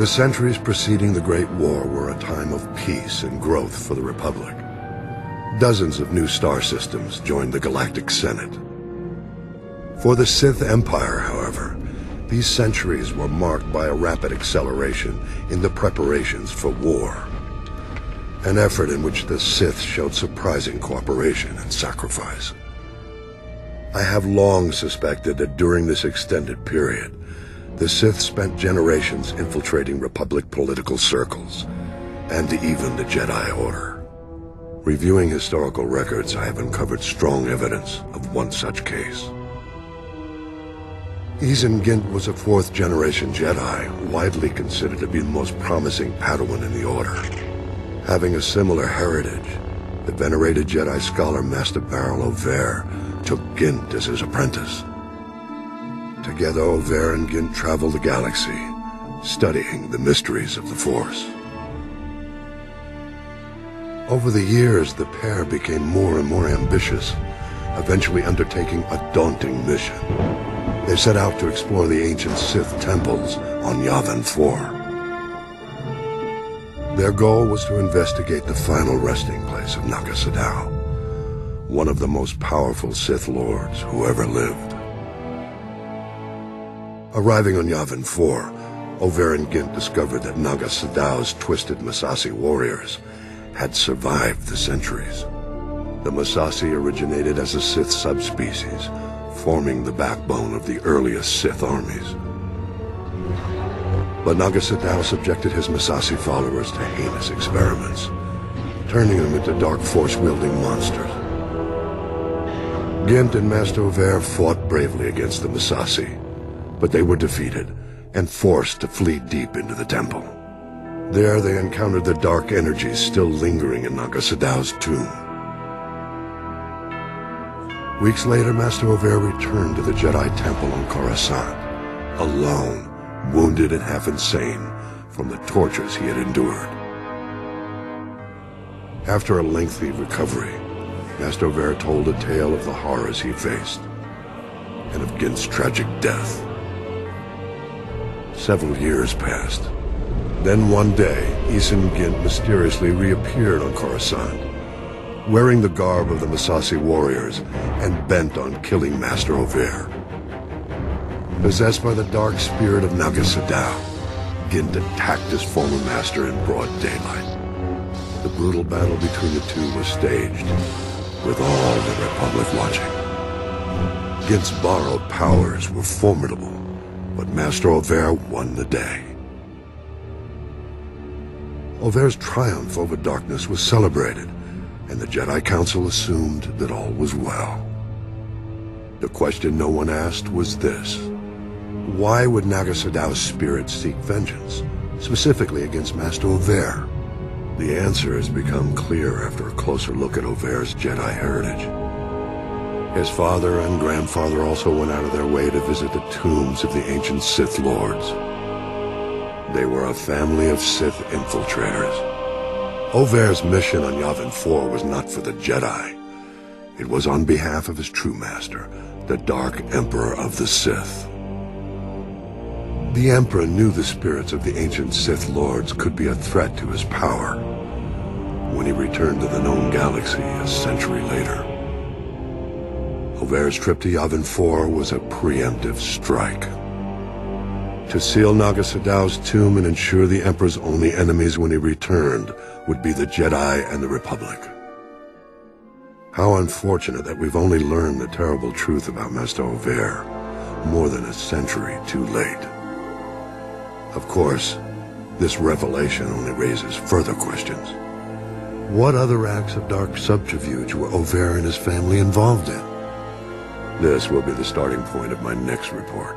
The centuries preceding the Great War were a time of peace and growth for the Republic. Dozens of new star systems joined the Galactic Senate. For the Sith Empire, however, these centuries were marked by a rapid acceleration in the preparations for war, an effort in which the Sith showed surprising cooperation and sacrifice. I have long suspected that during this extended period, the Sith spent generations infiltrating Republic political circles, and even the Jedi Order. Reviewing historical records, I have uncovered strong evidence of one such case. Izen Gint was a fourth-generation Jedi, widely considered to be the most promising Padawan in the Order. Having a similar heritage, the venerated Jedi scholar Master Baral Over took Gint as his apprentice. Together, Over and Gint traveled the galaxy, studying the mysteries of the Force. Over the years, the pair became more and more ambitious, eventually undertaking a daunting mission. They set out to explore the ancient Sith temples on Yavin 4. Their goal was to investigate the final resting place of Naga Sadow, one of the most powerful Sith Lords who ever lived. Arriving on Yavin 4, Over and Gint discovered that Naga Sadow's twisted Massassi warriors had survived the centuries. The Massassi originated as a Sith subspecies, forming the backbone of the earliest Sith armies. But Naga Sadow subjected his Massassi followers to heinous experiments, turning them into dark force-wielding monsters. Gint and Master Over fought bravely against the Massassi, but they were defeated and forced to flee deep into the temple. There they encountered the dark energies still lingering in Naga Sadow's tomb. Weeks later, Master Over returned to the Jedi Temple on Coruscant, alone, wounded and half insane from the tortures he had endured. After a lengthy recovery, Master Over told a tale of the horrors he faced, and of Gint's tragic death. Several years passed. Then one day, Izen Gint mysteriously reappeared on Coruscant, wearing the garb of the Massassi warriors and bent on killing Master Over. Possessed by the dark spirit of Naga Sadow, Gint attacked his former master in broad daylight. The brutal battle between the two was staged, with all the Republic watching. Gint's borrowed powers were formidable, but Master Over won the day. Over's triumph over darkness was celebrated, and the Jedi Council assumed that all was well. The question no one asked was this: why would Naga Sadow's spirit seek vengeance, specifically against Master Over? The answer has become clear after a closer look at Over's Jedi heritage. His father and grandfather also went out of their way to visit the tombs of the ancient Sith Lords. They were a family of Sith infiltrators. Over's mission on Yavin 4 was not for the Jedi. It was on behalf of his true master, the Dark Emperor of the Sith. The Emperor knew the spirits of the ancient Sith Lords could be a threat to his power when he returned to the known galaxy a century later. Over's trip to Yavin 4 was a preemptive strike. To seal Naga Sadow's tomb and ensure the Emperor's only enemies when he returned would be the Jedi and the Republic. How unfortunate that we've only learned the terrible truth about Master Over more than a century too late. Of course, this revelation only raises further questions. What other acts of dark subterfuge were Over and his family involved in? This will be the starting point of my next report.